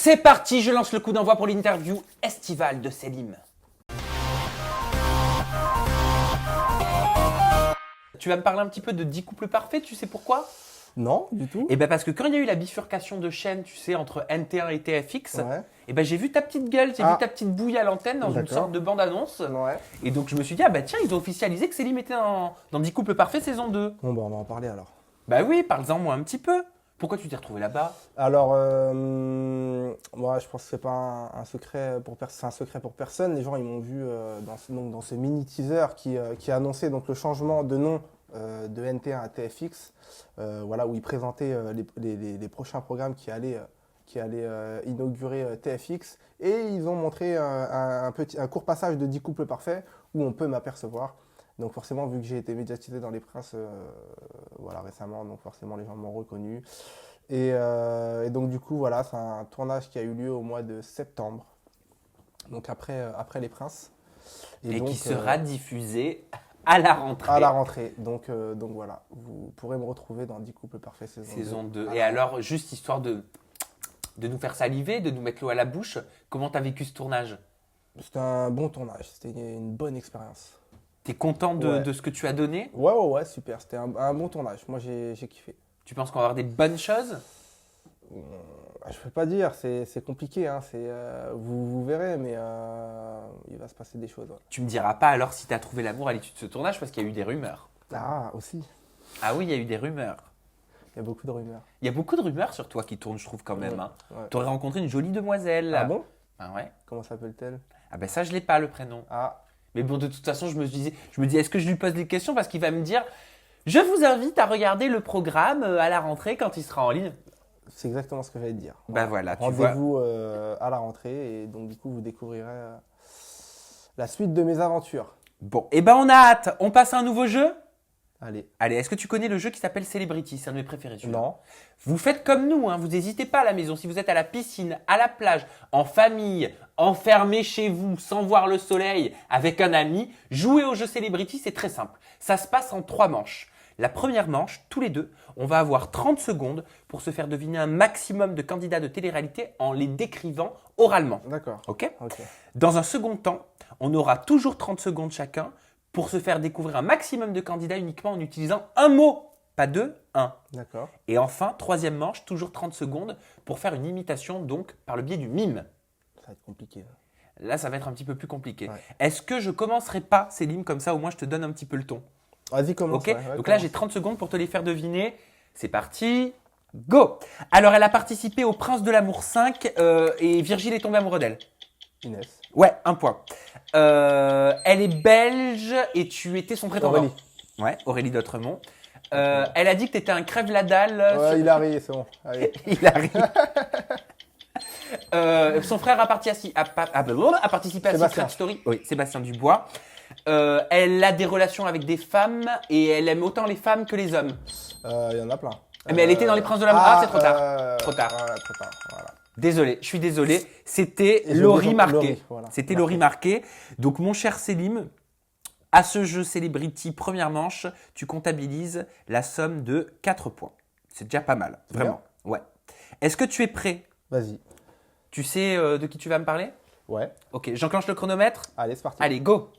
C'est parti, je lance le coup d'envoi pour l'interview estivale de Selim. Tu vas me parler un petit peu de 10 couples parfaits, tu sais pourquoi? Non, du tout. Eh bien parce que quand il y a eu la bifurcation de chaînes, tu sais, entre NT1 et TFX, Ouais. eh ben j'ai vu ta petite gueule, j'ai vu ta petite bouille à l'antenne dans une D'accord. sorte de bande-annonce. Ouais. Et donc je me suis dit, ah bah tiens, ils ont officialisé que Selim était dans 10 couples parfaits saison 2. Bon, bah, on va en parler alors. Bah oui, parle-en moi un petit peu. Pourquoi tu t'es retrouvé là-bas? Alors, moi, je pense que c'est pas un secret pour c'est un secret pour personne. Les gens, ils m'ont vu dans ce mini teaser qui a annoncé donc le changement de nom de NT1 à TFX, voilà, où ils présentaient les prochains programmes qui allaient inaugurer TFX, et ils ont montré un court passage de 10 couples parfaits où on peut m'apercevoir. Donc forcément, vu que j'ai été médiatisé dans Les Princes voilà, récemment, donc forcément les gens m'ont reconnu. Et donc du coup, voilà, c'est un tournage qui a eu lieu au mois de septembre, donc après Les Princes. Et donc, qui sera diffusé à la rentrée. à la rentrée. Donc voilà, vous pourrez me retrouver dans 10 couples parfaits Saison 2. À Et la alors, juste histoire de nous faire saliver, de nous mettre l'eau à la bouche, comment t'as vécu ce tournage? C'était un bon tournage, c'était une bonne expérience. T'es content Ouais. de ce que tu as donné? Ouais, super, c'était un bon tournage. Moi, j'ai kiffé. Tu penses qu'on va avoir des bonnes choses? Je peux pas dire, c'est compliqué, hein. Vous verrez, mais il va se passer des choses. Ouais. Tu me diras pas alors si t'as trouvé l'amour à l'issue de ce tournage parce qu'il y a eu des rumeurs. Ah, aussi, Ah oui, il y a eu des rumeurs. il y a beaucoup de rumeurs. Il y a beaucoup de rumeurs sur toi qui tournent, je trouve quand même. Hein. Ouais. T'aurais rencontré une jolie demoiselle. Ah bon? Ah ouais. Comment s'appelle-t-elle? Ah ben ça, je l'ai pas le prénom. Ah, Mais bon, de toute façon, je me dis, est-ce que je lui pose des questions parce qu'il va me dire, je vous invite à regarder le programme à la rentrée quand il sera en ligne. c'est exactement ce que j'allais te dire. Bah voilà, tu vois. Rendez-vous à la rentrée, et donc du coup, vous découvrirez la suite de mes aventures. Bon, et ben on a hâte. On passe à un nouveau jeu? Allez. Allez, est-ce que tu connais le jeu qui s'appelle Celebrity? C'est un de mes préférés. Celui-là. Non. Vous faites comme nous, hein, vous n'hésitez pas à la maison. Si vous êtes à la piscine, à la plage, en famille, enfermé chez vous, sans voir le soleil, avec un ami, jouez au jeu Celebrity, c'est très simple. Ça se passe en 3 manches. La première manche, tous les deux, on va avoir 30 secondes pour se faire deviner un maximum de candidats de télé-réalité en les décrivant oralement. D'accord. Ok? Ok. Dans un second temps, on aura toujours 30 secondes chacun pour se faire découvrir un maximum de candidats uniquement en utilisant un mot, pas deux, un. D'accord. Et enfin, troisième manche, toujours 30 secondes pour faire une imitation, donc par le biais du mime. Ça va être compliqué. Là, ça va être un petit peu plus compliqué. Ouais. Est-ce que je commencerai pas, Céline, comme ça, au moins je te donne un petit peu le ton. Vas-y, commence. Ok. Ouais, Donc là, commence. j'ai 30 secondes pour te les faire deviner. C'est parti. Go. Alors, elle a participé au Prince de l'amour 5 et Virgile est tombé amoureux d'elle. Inès. Ouais, un point. Elle est belge et tu étais son prétendant. Aurélie. Ouais, Aurélie d'Autremont. Elle a dit que tu étais un crève-la-dalle. Ouais, il a ri, c'est bon. Allez. Il arrive. Son frère a participé à Sébastien. Secret Story. Oui, Sébastien Dubois. Elle a des relations avec des femmes et elle aime autant les femmes que les hommes. Il y en a plein. Mais elle était dans Les Princes de l'amour. Ah, c'est trop tard. Trop tard. Ouais, trop tard. Voilà. Désolé, je suis désolé. C'était Et je Laurie défends- Marquet. Laurie, voilà. C'était Marquet. Laurie Marquet. Donc, mon cher Selim, à ce jeu Celebrity première manche, tu comptabilises la somme de 4 points. C'est déjà pas mal, C'est vraiment. Ouais. Est-ce que tu es prêt? Vas-y. Tu sais de qui tu vas me parler? Ouais. Ok, j'enclenche le chronomètre. Allez, c'est parti. Allez, go.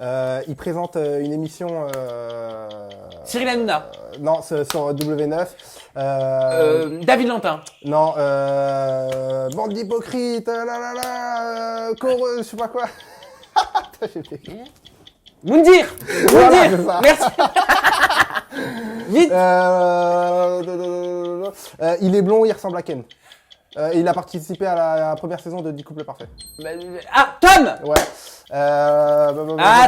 Il présente une émission. Cyril Hanouna. Non, c'est sur W9. David Lantin. Non, bande d'hypocrites, je sais pas quoi. Putain, j'ai fait. Moundir. Voilà, Moundir. c'est ça. Merci. Vite. Il est blond, il ressemble à Ken. Il a participé à la première saison de 10 couples parfaits. Ah, Tom. Ouais.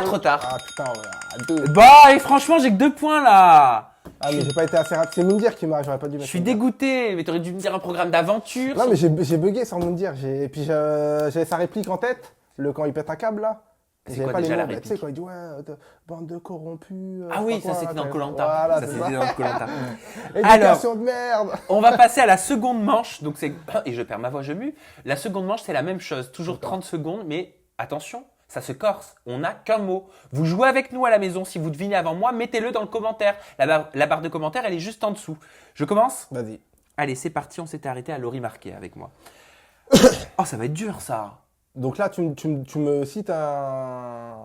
Trop tard. Ah putain, ouais. Bah, et franchement, j'ai que 2 points là. Ah, mais j'ai pas été assez rapide. C'est Moundir qui m'a. J'aurais pas dû mettre. Je suis Moundir. dégoûté, mais t'aurais dû me dire un programme d'aventure. Non, mais j'ai bugué sur Moundir. Et puis j'avais sa réplique en tête, quand il pète un câble là. C'est J'avais quoi pas déjà les la mots, mais tu sais, réplique quand il dit ouais, bande de corrompus. Ah oui, ça c'était dans Koh-Lanta. Voilà, Ça c'est c'était ça. dans Koh-Lanta. Éducation de merde. On va passer à la seconde manche. Donc c'est et je perds ma voix, je mue. La seconde manche, c'est la même chose, toujours 30 secondes, mais attention, ça se corse. On n'a qu'un mot. Vous jouez avec nous à la maison. Si vous devinez avant moi, mettez-le dans le commentaire. La barre de commentaires, elle est juste en dessous. Je commence? Vas-y. Allez, c'est parti. On s'était arrêté à Laurie Marquet avec moi. Oh, ça va être dur, ça. Donc là, tu me cites un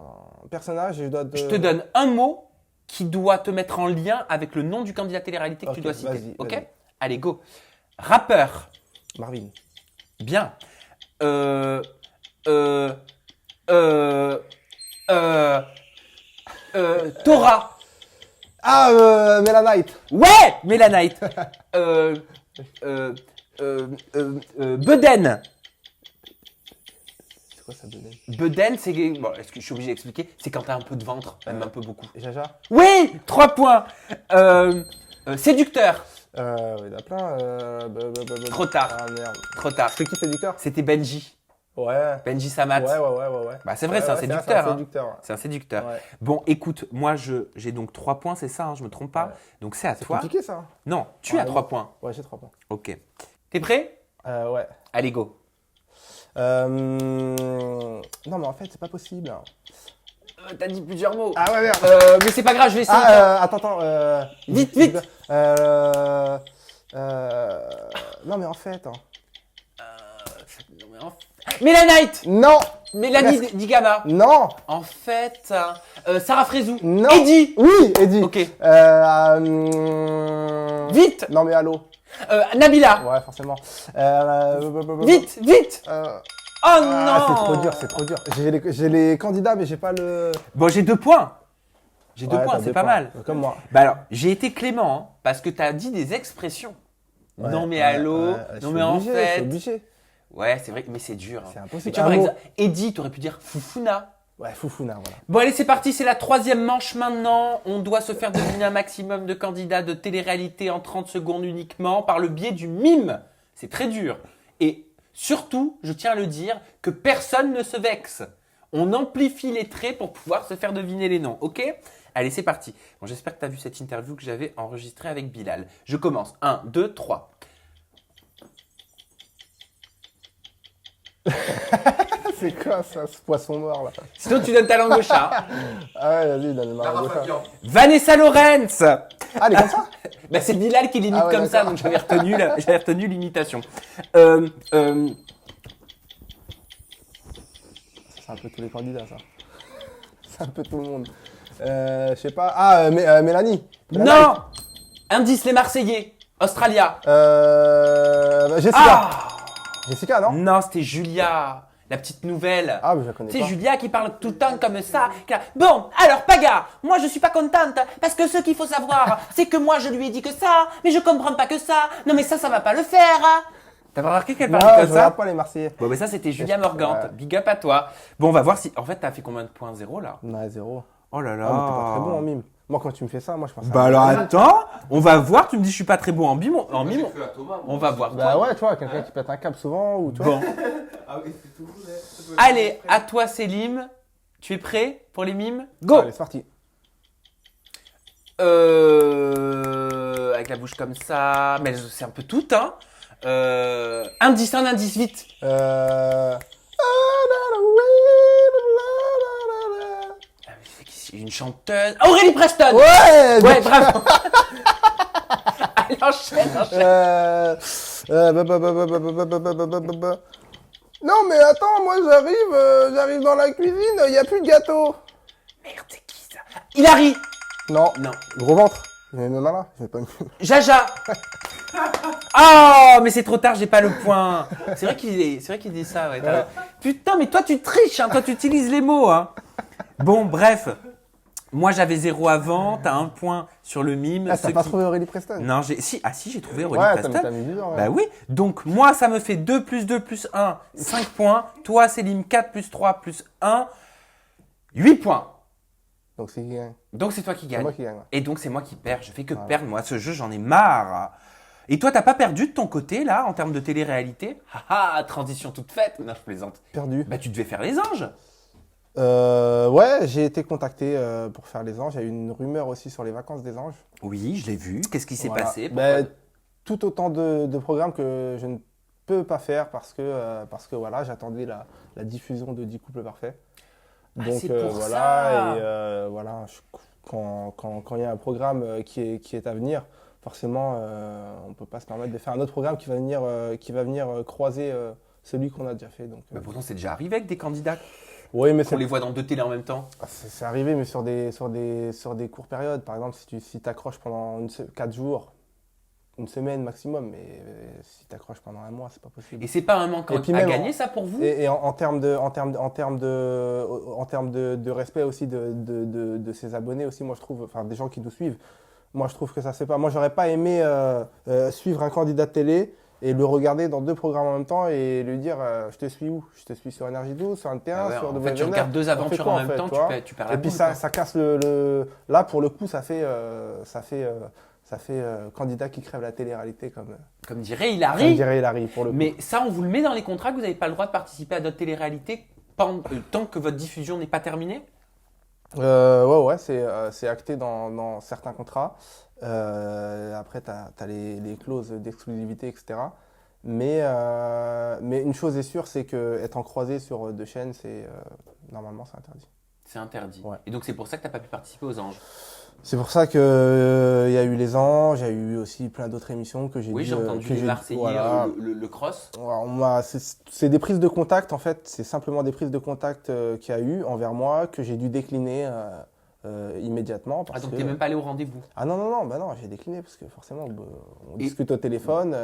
personnage et je dois te... Je te donne un mot qui doit te mettre en lien avec le nom du candidat télé-réalité que Ok, tu dois citer. vas-y, Ok? vas-y. Allez, go. Rappeur. Marvin. Bien. Euh, euh, euh, Torah. Ah, Melanite. Ouais, Mélanite. euh, euh, Beden. C'est quoi ça, Benet? Beden, c'est. Bon, est-ce que je suis obligé d'expliquer? C'est quand t'as un peu de ventre, même un peu beaucoup. Jaja. Oui, 3 points. Séducteur. Il y en a plein. Trop tard. Ah merde. Trop tard. C'est qui séducteur? C'était Benji. Ouais. Benji Samat. Ouais. Bah, c'est vrai, Ouais, c'est un ouais, séducteur. C'est un hein. séducteur. Ouais. C'est un séducteur. Ouais. Bon, écoute, moi, j'ai donc 3 points, c'est ça, hein, je me trompe pas. Ouais. Donc, c'est à C'est toi. compliqué ça. Non, tu as Ouais, 3 points. Ouais, j'ai 3 points. Ok. T'es prêt? Ouais. Allez, go. Non, mais en fait, c'est pas possible. T'as dit plusieurs mots. Ah ouais, merde. Mais c'est pas grave, je vais essayer. Attends. Vite. Non, mais en fait. Hein. Mélanite. Non. Mélanie Presque. Digama. Non. En fait, Sarah Frézou. Non. Eddie. Oui, Eddie. Ok. Vite. Vite. Non, mais allô. Nabila. Ouais, forcément. Vite. Oh non. Ah, c'est trop dur. J'ai les candidats, mais j'ai pas le. Bon, j'ai 2 points. J'ai 2 Ouais, points, t'as c'est deux pas points. mal. Comme moi. Bah alors, j'ai été clément, hein, parce que t'as dit des expressions. Ouais, non mais ouais, allô, ouais, je non suis mais en obligé, je suis fait. obligé. Ouais, c'est vrai, mais c'est dur. hein. C'est impossible. Mais tu vois, par Un mot. exemple, Eddie, t'aurais pu dire Foufouna. Ouais, Foufouna, voilà. Bon, allez, c'est parti, c'est la 3e manche maintenant. On doit se faire deviner un maximum de candidats de télé-réalité en 30 secondes uniquement par le biais du mime. C'est très dur. Et surtout, je tiens à le dire, que personne ne se vexe. On amplifie les traits pour pouvoir se faire deviner les noms, ok? Allez, c'est parti. Bon, j'espère que tu as vu cette interview que j'avais enregistrée avec Bilal. Je commence. 1, 2, 3. C'est quoi ça, ce poisson mort là? Sinon, tu donnes ta langue au chat. Ah ouais, vas-y, donne-moi un peu. Vanessa Lawrence. Ah, elle est comme ça? Bah, c'est Bilal qui l'imite Ah ouais, comme ça, d'accord. donc j'avais retenu l'imitation. C'est un peu tous les candidats, ça. C'est un peu tout le monde. Je sais pas. Ah, Mélanie. Non. Indice, les Marseillais. Australia. Jessica. Ah Jessica, non? non, c'était Julia, la petite nouvelle. Ah, mais je la connais C'est pas. Julia qui parle tout le temps comme ça. Bon, alors Paga, moi je suis pas contente parce que ce qu'il faut savoir, c'est que moi je lui ai dit que ça, mais je comprends pas que ça. Non mais ça va pas le faire. T'as pas remarqué qu'elle Non, parle je comme ça? regarde pas les Marseillais. Bon, mais ça c'était Julia Morgante. Ouais. Big up à toi. Bon, on va voir si. En fait, t'as fait combien de points? 0 là? Non, 0. Oh là là. Ah, mais t'es pas très bon en mime. Moi, quand tu me fais ça, moi, je pense à. Bah alors attends, on va voir. Tu me dis je suis pas très bon en mime. En mime, on va voir. Bah ouais, tu vois, quelqu'un qui pète un câble souvent, ou tu vois. Bon. Allez, à toi Célim. Tu es prêt pour les mimes? Go. Allez, c'est parti. Avec la bouche comme ça, mais c'est un peu tout, hein. Indice, un indice, vite. Ah, mais c'est qui, c'est une chanteuse. Aurélie Preston. Ouais, Ouais, bravo. Allez, enchaîne. Non, mais attends, moi j'arrive dans la cuisine, il n'y a plus de gâteau. Merde, c'est qui ça? Hilary. Non, Non. gros ventre. Je vais me malin, je vais pas me. Jaja. Oh, mais c'est trop tard, j'ai pas le point. C'est vrai qu'il dit ça, ouais. Ouais. Putain, mais toi tu triches, hein. Toi tu utilises les mots, hein. Bon, bref. Moi j'avais 0 avant, t'as 1 point sur le mime. Ah, t'as Ceux pas qui- trouvé Aurélie Preston? Non, si, j'ai trouvé Aurélie Ouais, Preston. t'as mis du temps, ouais. Bah oui, donc moi ça me fait 2 plus 2 plus 1, 5 points. Toi Céline, 4 plus 3 plus 1, 8 points. Donc c'est qui gagne? Donc c'est toi qui C'est gagne. moi qui gagne. Ouais. Et donc c'est moi qui perds, je fais que Voilà. perdre. Moi ce jeu j'en ai marre. Et toi t'as pas perdu de ton côté là en termes de télé-réalité? Haha, transition toute faite. Non, je plaisante. Perdu. Bah tu devais faire les anges. Ouais, j'ai été contacté pour faire les anges. Il y a eu une rumeur aussi sur les vacances des anges. Oui, je l'ai vu. Qu'est-ce qui s'est Voilà. passé? Ben, tout autant de programmes que je ne peux pas faire parce que voilà, j'attendais la diffusion de 10 couples parfaits. Ah, Donc c'est pour voilà, ça. et voilà, quand il y a un programme qui est à venir, forcément, on ne peut pas se permettre de faire un autre programme qui va venir croiser celui qu'on a déjà fait. Donc, Bah, pourtant, c'est déjà arrivé avec des candidats oui, mais qu'on les voit dans 2 télés en même temps. c'est arrivé, mais sur des courtes périodes. Par exemple, si tu accroches pendant 4 jours, une semaine maximum, mais si tu accroches pendant un mois, c'est pas possible. Et c'est pas un manque Et puis à même gagner, ça, pour vous? Et en termes de respect aussi de ses abonnés aussi, moi je trouve, enfin des gens qui nous suivent, moi je trouve que ça se fait pas. Moi j'aurais pas aimé suivre un candidat de télé et le regarder dans 2 programmes en même temps et lui dire je te suis où? Je te suis sur Énergie 12, sur NT1, Ah ouais, sur en W9. fait, tu regardes 2 aventures en même temps, tu vois. tu perds la Et puis boule, ça, quoi. ça casse le. Là pour le coup, ça fait candidat qui crève la télé-réalité Comme dirait comme Hilary. dirait Hilary pour le coup. Mais ça, on vous le met dans les contrats que vous n'avez pas le droit de participer à d'autres téléréalités tant que votre diffusion n'est pas terminée? Ouais, c'est acté dans certains contrats. Après, tu as les clauses d'exclusivité, etc. Mais une chose est sûre, c'est qu'être en croisé sur 2 chaînes, normalement, c'est interdit. C'est interdit. Ouais. Et donc, c'est pour ça que tu n'as pas pu participer aux Anges. C'est pour ça qu'il y a eu Les Anges, il y a eu aussi plein d'autres émissions que j'ai Oui, dû, j'ai entendu que les j'ai- Marseillais, voilà. le cross. C'est des prises de contact, en fait. C'est simplement des prises de contact qu'il y a eu envers moi que j'ai dû décliner immédiatement. Ah, Parce donc que... tu n'es même pas allé au rendez-vous. Ah non, bah non, j'ai décliné parce que forcément, on Et- discute au téléphone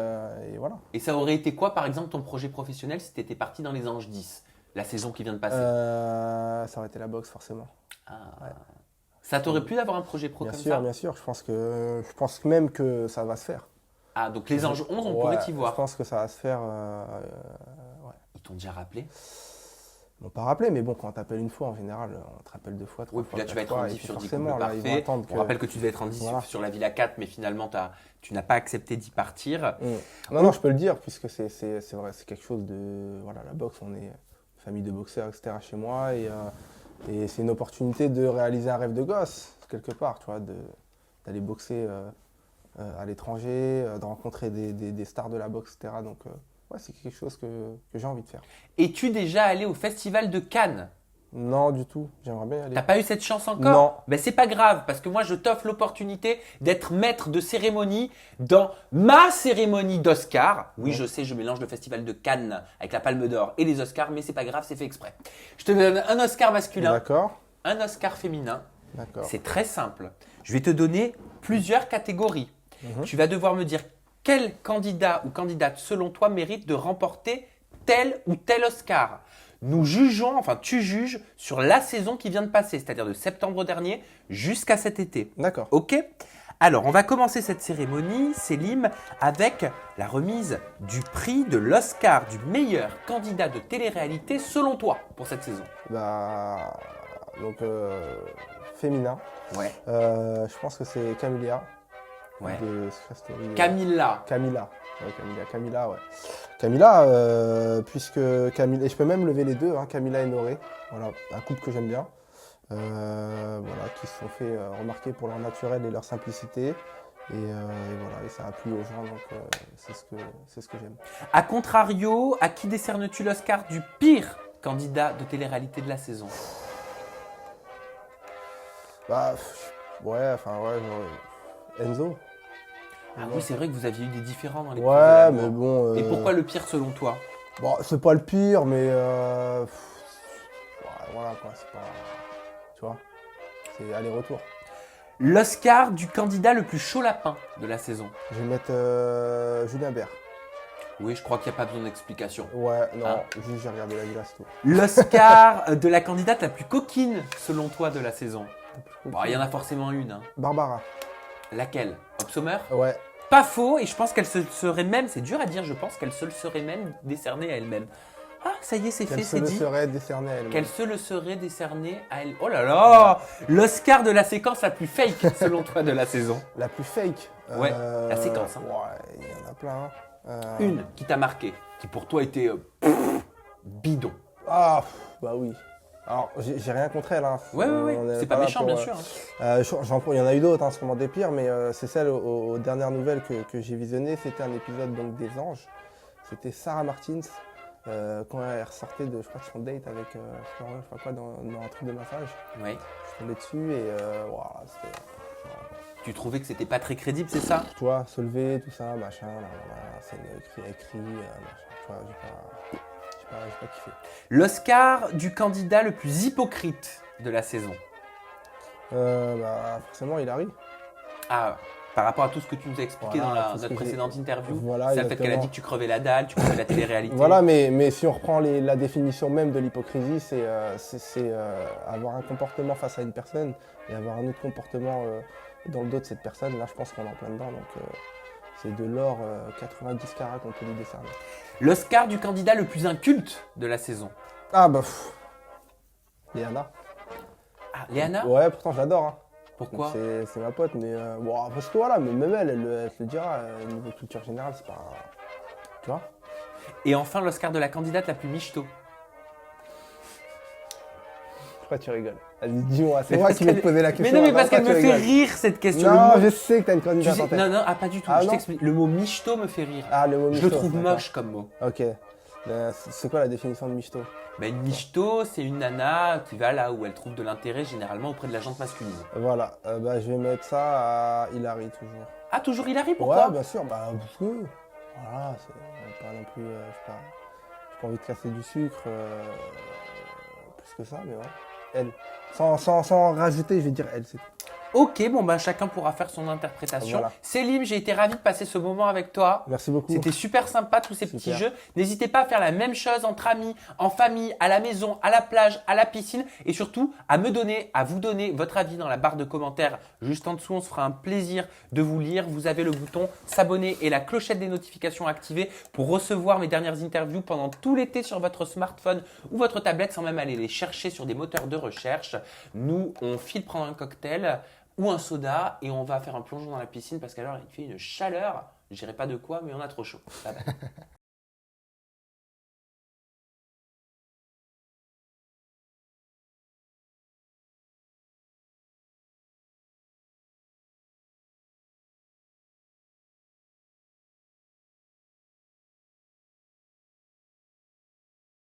et voilà. Et ça aurait été quoi, par exemple, ton projet professionnel si tu étais parti dans les Anges 10, la saison qui vient de passer? Ça aurait été la boxe, forcément. Ah. Ça t'aurait plu d'avoir un projet pro Bien comme sûr, ça? bien sûr. Je pense même que ça va se faire. Ah, donc les Anges 11, on Ouais, pourrait t'y Je voir. pense que ça va se faire. Ils t'ont déjà rappelé? Ils m'ont pas rappelé, mais bon, quand on t'appelle une fois, en général, on te rappelle 2 fois, 3 Oui, puis fois. là, tu vas 4 être en fois, et diff puis sur 10 forcément, couples là, ils vont parfaits. attendre On rappelle que tu devais être en diff Voilà. sur la Villa 4, mais finalement, tu n'as pas accepté d'y partir. Non, je peux le dire, puisque c'est vrai, c'est quelque chose de. Voilà, la boxe, on est une famille de boxeurs, etc. chez moi, et c'est une opportunité de réaliser un rêve de gosse, quelque part, tu vois, d'aller boxer à l'étranger, de rencontrer des stars de la boxe, etc. Donc, ouais, c'est quelque chose que j'ai envie de faire. Es-tu déjà allé au Festival de Cannes? Non, du tout, j'aimerais bien y aller. T'as pas eu cette chance encore? Non. Ben c'est pas grave, parce que moi je t'offre l'opportunité d'être maître de cérémonie dans ma cérémonie d'Oscar. Oui, je sais, je mélange le festival de Cannes avec la Palme d'Or et les Oscars, mais c'est pas grave, c'est fait exprès. Je te donne un Oscar masculin, D'accord, un Oscar féminin. d'accord. C'est très simple. Je vais te donner plusieurs catégories. Tu vas devoir me dire quel candidat ou candidate selon toi mérite de remporter tel ou tel Oscar. Nous jugeons, enfin tu juges sur la saison qui vient de passer, c'est-à-dire de septembre dernier jusqu'à cet été. D'accord. Ok? Alors, on va commencer cette cérémonie, Selim, avec la remise du prix de l'Oscar du meilleur candidat de télé-réalité selon toi pour cette saison. Bah, donc, féminin. Ouais. Je pense que c'est Camilla. Ouais. De Secret Story. Camilla. Camilla. Ouais, Camilla, ouais. Camilla, puisque Camilla, et je peux même lever les deux, hein, Camilla et Noré. Voilà, un couple que j'aime bien. Voilà, qui se sont fait remarquer pour leur naturel et leur simplicité. Et voilà, et ça a plu aux gens, donc c'est ce que j'aime. A contrario, à qui décernes-tu l'Oscar du pire candidat de télé-réalité de la saison? Bah, ouais, genre, Enzo. Ah oui, c'est vrai que vous aviez eu des différends dans les Ouais, prises de la mais voix. bon. Et pourquoi le pire selon toi? Bon, c'est pas le pire, mais ouais, voilà quoi, c'est pas. Tu vois, c'est aller-retour. L'Oscar du candidat le plus chaud lapin de la saison. Je vais mettre Julien Bert. Oui, je crois qu'il n'y a pas besoin d'explication. Ouais, non, Ah. juste j'ai regardé la villa, c'est tout. L'Oscar de la candidate la plus coquine selon toi de la saison. Bon, il y en a forcément une. Hein. Barbara. Laquelle? Hopsommer? Ouais. Pas faux, et je pense qu'elle se le serait même, c'est dur à dire, je pense qu'elle se le serait même décernée à elle-même. Ah, ça y est, c'est fait, Qu'elle se c'est le dit. serait décerné à elle. Qu'elle se le serait décernée à elle. Oh là là! L'Oscar de la séquence la plus fake selon toi de la saison. La plus fake. Ouais, la séquence, hein. Ouais, il y en a plein. Une qui t'a marqué, qui pour toi était bidon. Ah, bah oui. Alors, j'ai rien contre elle. Hein. Ouais, On est c'est pas là méchant, pour, bien sûr. Hein. Il y en a eu d'autres, hein, sûrement des pires, mais c'est celle aux dernières nouvelles que j'ai visionnées. C'était un épisode donc, des Anges. C'était Sarah Martins, quand elle ressortait de, je crois, de son date avec Florian, je sais pas quoi, dans un truc de massage. Ouais. Je suis tombé dessus et voilà, c'était. Tu trouvais que c'était pas très crédible, c'est ça? Tu vois, se lever, tout ça, machin, là, c'est écrit, machin. Tu vois, j'ai pas. j'ai pas kiffé. L'Oscar du candidat le plus hypocrite de la saison. Forcément, Hilary. Ah, par rapport à tout ce que tu nous as expliqué Voilà, dans tout ce notre que précédente interview, Voilà, c'est le fait qu'elle a exactement. dit que tu crevais la dalle, tu crevais la télé-réalité. Voilà, mais si on reprend la définition même de l'hypocrisie, c'est avoir un comportement face à une personne et avoir un autre comportement dans le dos de cette personne. Là, je pense qu'on est en plein dedans. Donc, c'est de l'or 90 carats qu'on peut lui décerner. L'Oscar du candidat le plus inculte de la saison. Ah, Léana. Ah, Léana. Ouais, pourtant, je l'adore. Hein. Pourquoi? C'est ma pote, mais parce que voilà, mais même elle te le dira, niveau culture générale, c'est pas. Tu vois? Et enfin, l'Oscar de la candidate la plus michto. Pourquoi tu rigoles? Vas-y, dis-moi, c'est Mais moi parce qui vais te qu'elle- poser la question. Mais non, mais parce pourquoi qu'elle me tu fait rigoles? rire cette question. Non, Le mot- je sais que t'as une tu candidate sais- en tête. non, pas du tout. Ah, Je non t'explique. Le mot michto me fait rire. Ah, le mot Je le michto, trouve d'accord. moche comme mot. Ok. C'est quoi la définition de michto? Ben, une michto, c'est une nana qui va là où elle trouve de l'intérêt généralement auprès de la gente masculine. Voilà, je vais mettre ça à Hilary toujours. Ah, toujours Hilary, pourquoi? Ouais, bien sûr, parce que. Voilà, c'est pas non plus. J'ai pas envie de casser du sucre. Plus que ça, mais ouais. Elle. Sans rajouter, je vais dire elle, c'est tout. Ok, bon ben chacun pourra faire son interprétation. Voilà. Célim, j'ai été ravi de passer ce moment avec toi. Merci beaucoup. C'était super sympa tous ces petits Super. jeux. N'hésitez pas à faire la même chose entre amis, en famille, à la maison, à la plage, à la piscine et surtout à vous donner votre avis dans la barre de commentaires juste en dessous. On se fera un plaisir de vous lire. Vous avez le bouton s'abonner et la clochette des notifications activée pour recevoir mes dernières interviews pendant tout l'été sur votre smartphone ou votre tablette sans même aller les chercher sur des moteurs de recherche. Nous, on file prendre un cocktail ou un soda et on va faire un plongeon dans la piscine parce qu'alors il fait une chaleur. Je dirais pas de quoi, mais on a trop chaud. Bye bye.